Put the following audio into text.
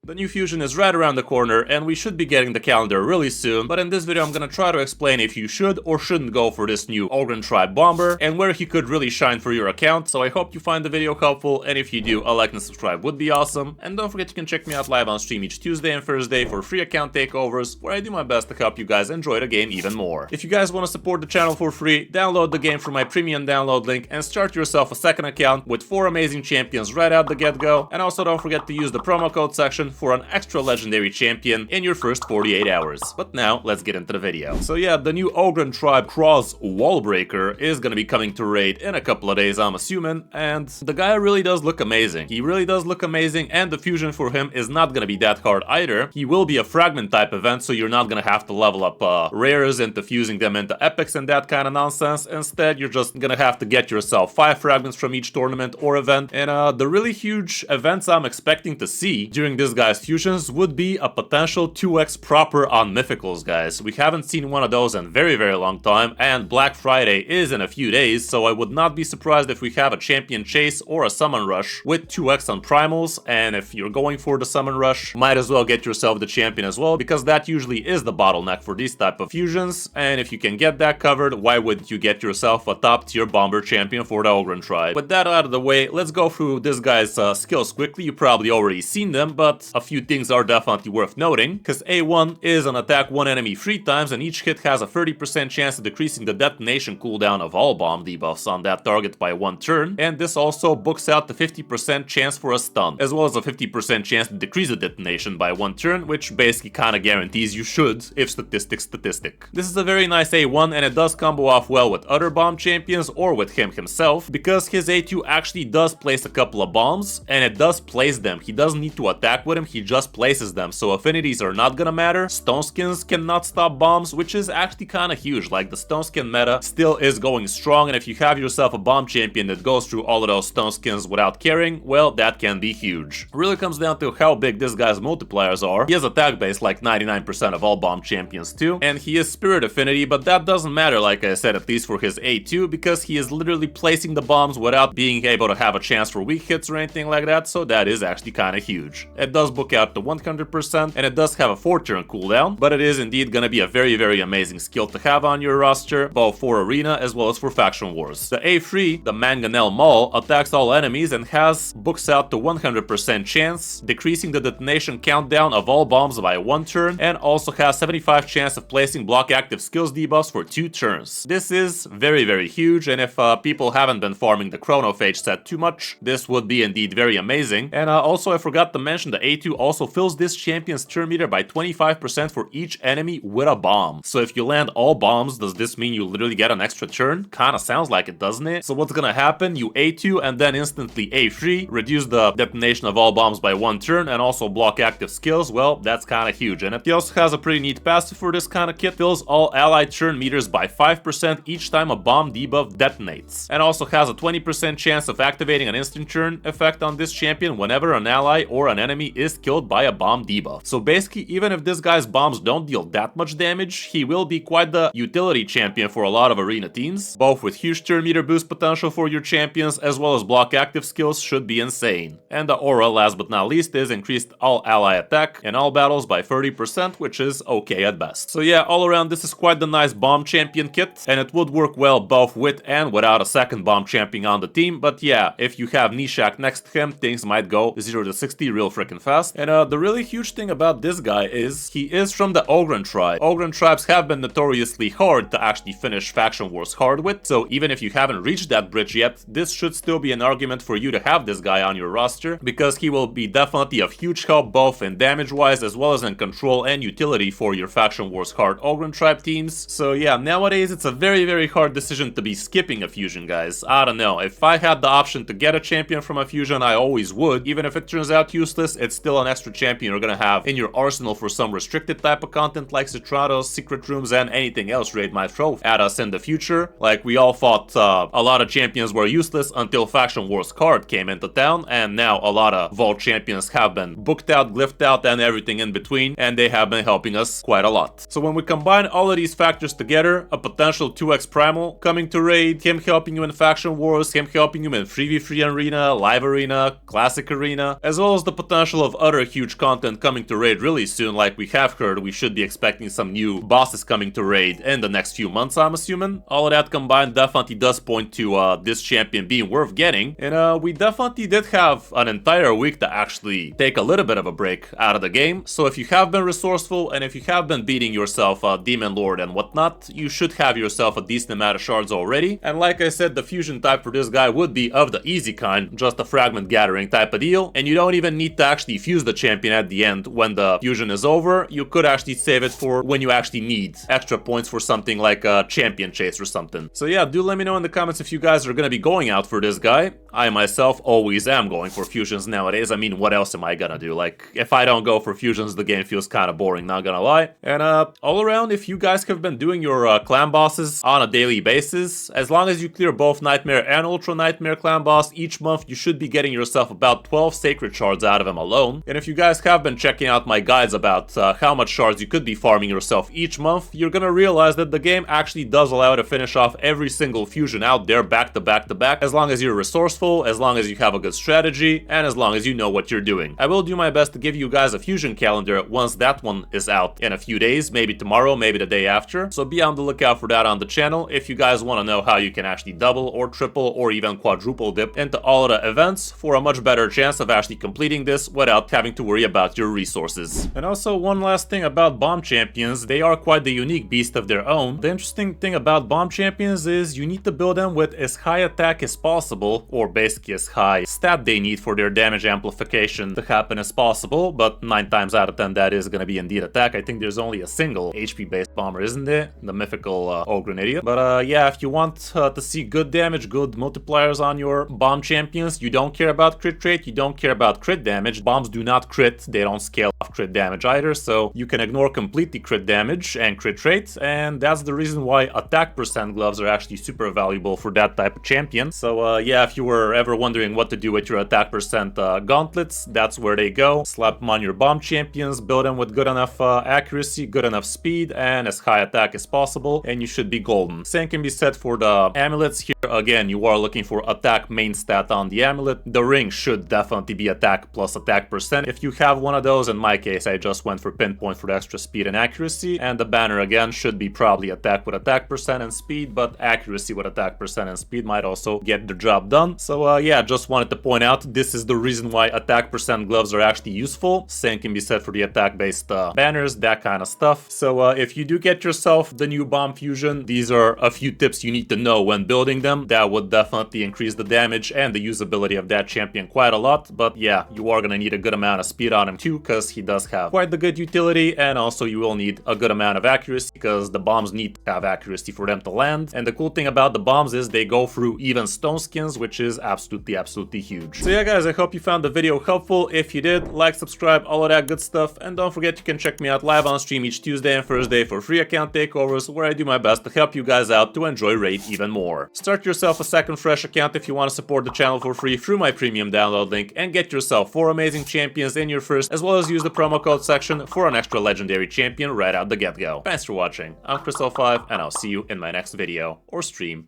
The new fusion is right around the corner and we should be getting the calendar really soon, but in this video I'm gonna try to explain if you should or shouldn't go for this new Ogryn Tribe bomber and where he could really shine for your account. So I hope you find the video helpful, and if you do, a like and subscribe would be awesome. And don't forget you can check me out live on stream each Tuesday and Thursday for free account takeovers, where I do my best to help you guys enjoy the game even more. If you guys want to support the channel for free, download the game from my premium download link and start yourself a second account with 4 amazing champions right out the get-go. And also don't forget to use the promo code section for an extra legendary champion in your first 48 hours. But now, let's get into the video. So yeah, the new Ogryn Tribe Kroz Wallbreaker is gonna be coming to raid in a couple of days, I'm assuming, and the guy really does look amazing. He really does look amazing, and the fusion for him is not gonna be that hard either. He will be a fragment type event, so you're not gonna have to level up rares into fusing them into epics and that kind of nonsense. Instead, you're just gonna have to get yourself 5 fragments from each tournament or event. And the really huge events I'm expecting to see during this guy's fusions would be a potential 2x proper on Mythicals, guys. We haven't seen one of those in very long time, and Black Friday is in a few days, so I would not be surprised if we have a champion chase or a summon rush with 2x on primals. And if you're going for the summon rush, might as well get yourself the champion as well, because that usually is the bottleneck for these type of fusions. And if you can get that covered, why wouldn't you get yourself a top tier bomber champion for the Ogryn Tribe? With that out of the way, let's go through this guy's skills quickly. You probably already seen them, but a few things are definitely worth noting, because A1 is an attack one enemy 3 times, and each hit has a 30% chance of decreasing the detonation cooldown of all bomb debuffs on that target by 1 turn, and this also books out the 50% chance for a stun, as well as a 50% chance to decrease the detonation by 1 turn, which basically kinda guarantees you should, if statistic. This is a very nice A1, and it does combo off well with other bomb champions or with him himself, because his A2 actually does place a couple of bombs, and it does place them. He doesn't need to attack with him, he just places them, so affinities are not gonna matter. Stone skins cannot stop bombs, which is actually kinda huge. Like, the stone skin meta still is going strong, and if you have yourself a bomb champion that goes through all of those stone skins without caring, well, that can be huge. Really comes down to how big this guy's multipliers are. He has attack base like 99% of all bomb champions too, and he is spirit affinity, but that doesn't matter, like I said, at least for his A2, because he is literally placing the bombs without being able to have a chance for weak hits or anything like that, so that is actually kinda huge. It does book out to 100%, and it does have a 4-turn cooldown, but it is indeed gonna be a very amazing skill to have on your roster, both for arena as well as for faction wars. The A3, the Mangonel Maul, attacks all enemies and has books out to 100% chance, decreasing the detonation countdown of all bombs by 1 turn, and also has 75 chance of placing block active skills debuffs for 2 turns. This is very huge, and if people haven't been farming the Chronophage set too much, this would be indeed very amazing. And also I forgot to mention, the A2 also fills this champion's turn meter by 25% for each enemy with a bomb. So if you land all bombs, does this mean you literally get an extra turn? Kinda sounds like it, doesn't it? So what's gonna happen? You A2 and then instantly A3, reduce the detonation of all bombs by 1 turn, and also block active skills. Well, that's kinda huge. And he also has a pretty neat passive for this kind of kit. Fills all allied turn meters by 5% each time a bomb debuff detonates, and also has a 20% chance of activating an instant turn effect on this champion whenever an ally or an enemy is killed by a bomb debuff. So basically, even if this guy's bombs don't deal that much damage, he will be quite the utility champion for a lot of arena teams. Both with huge turn meter boost potential for your champions, as well as block active skills should be insane. And the aura, last but not least, is increased all ally attack in all battles by 30%, which is okay at best. So yeah, all around this is quite the nice bomb champion kit, and it would work well both with and without a second bomb champion on the team. But yeah, if you have Nishak next to him, things might go 0 to 60 real freaking fast. And the really huge thing about this guy is he is from the Ogryn Tribe. Ogryn Tribes have been notoriously hard to actually finish faction wars hard with, so even if you haven't reached that bridge yet, this should still be an argument for you to have this guy on your roster, because he will be definitely of huge help both in damage wise as well as in control and utility for your faction wars hard Ogryn Tribe teams. So yeah, nowadays it's a very hard decision to be skipping a fusion, guys. I don't know, if I had the option to get a champion from a fusion, I always would. Even if it turns out useless, it's still an extra champion you're gonna have in your arsenal for some restricted type of content like Citrados, secret rooms, and anything else Raid might throw at us in the future. Like, we all thought a lot of champions were useless until Faction Wars card came into town, and now a lot of Vault champions have been booked out, glyphed out, and everything in between, and they have been helping us quite a lot. So when we combine all of these factors together, a potential 2x Primal coming to Raid, him helping you in Faction Wars, him helping you in 3v3 Arena, Live Arena, Classic Arena, as well as the potential of other huge content coming to Raid really soon. Like we have heard, we should be expecting some new bosses coming to Raid in the next few months, I'm assuming. All of that combined definitely does point to this champion being worth getting. And we definitely did have an entire week to actually take a little bit of a break out of the game. So if you have been resourceful and if you have been beating yourself Demon Lord and whatnot, you should have yourself a decent amount of shards already. And like I said, the fusion type for this guy would be of the easy kind, just a fragment gathering type of deal. And you don't even need to actually fuse the champion at the end when the fusion is over. You could actually save it for when you actually need extra points for something like a champion chase or something. So yeah, do let me know in the comments if you guys are gonna be going out for this guy. I myself always am going for fusions nowadays. I mean, what else am I gonna do? Like, if I don't go for fusions, the game feels kind of boring, not gonna lie. And all around, if you guys have been doing your clan bosses on a daily basis, as long as you clear both Nightmare and Ultra Nightmare clan boss each month, you should be getting yourself about 12 sacred shards out of them alone. And if you guys have been checking out my guides about how much shards you could be farming yourself each month, you're gonna realize that the game actually does allow you to finish off every single fusion out there back to back to back, as long as you're resourceful, as long as you have a good strategy, and as long as you know what you're doing. I will do my best to give you guys a fusion calendar once that one is out in a few days, maybe tomorrow, maybe the day after, so be on the lookout for that on the channel if you guys want to know how you can actually double or triple or even quadruple dip into all of the events for a much better chance of actually completing this without having to worry about your resources. And also one last thing about bomb champions, they are quite the unique beast of their own. The interesting thing about bomb champions is you need to build them with as high attack as possible, or basically as high stat they need for their damage amplification to happen as possible, but 9 times out of 10 that is going to be indeed attack. I think there's only a single HP based bomber, isn't there? The mythical Ogre Idiot. But yeah, if you want to see good damage, good multipliers on your bomb champions, you don't care about crit rate, you don't care about crit damage. Bombs do not crit, they don't scale off crit damage either, so you can ignore completely crit damage and crit rate, and that's the reason why attack percent gloves are actually super valuable for that type of champion. So yeah, if you were ever wondering what to do with your attack percent gauntlets, that's where they go. Slap them on your bomb champions, build them with good enough accuracy, good enough speed, and as high attack as possible, and you should be golden. Same can be said for the amulets. Here again, you are looking for attack main stat on the amulet. The ring should definitely be attack plus attack percent if you have one of those. In my case, I just went for pinpoint for extra speed and accuracy, and the banner again should be probably attack with attack percent and speed, but accuracy with attack percent and speed might also get the job done. So yeah, just wanted to point out this is the reason why attack percent gloves are actually useful. Same can be said for the attack based banners, that kind of stuff. So if you do get yourself the new bomb fusion, these are a few tips you need to know when building them. That would definitely increase the damage and the usability of that champion quite a lot. But yeah, you are gonna need a good amount of speed on him too, because he does have quite the good utility, and also you will need a good amount of accuracy because the bombs need to have accuracy for them to land. And the cool thing about the bombs is they go through even stone skins, which is absolutely huge. So yeah guys, I hope you found the video helpful. If you did, like, subscribe, all of that good stuff, and don't forget you can check me out live on stream each Tuesday and Thursday for free account takeovers, where I do my best to help you guys out to enjoy Raid even more. Start yourself a second fresh account if you want to support the channel for free through my premium download link, and get yourself 4 amazing champions in your first, as well as use the promo code section for an extra legendary champion right out the get-go. Thanks for watching, I'm Kroz 5, and I'll see you in my next video or stream.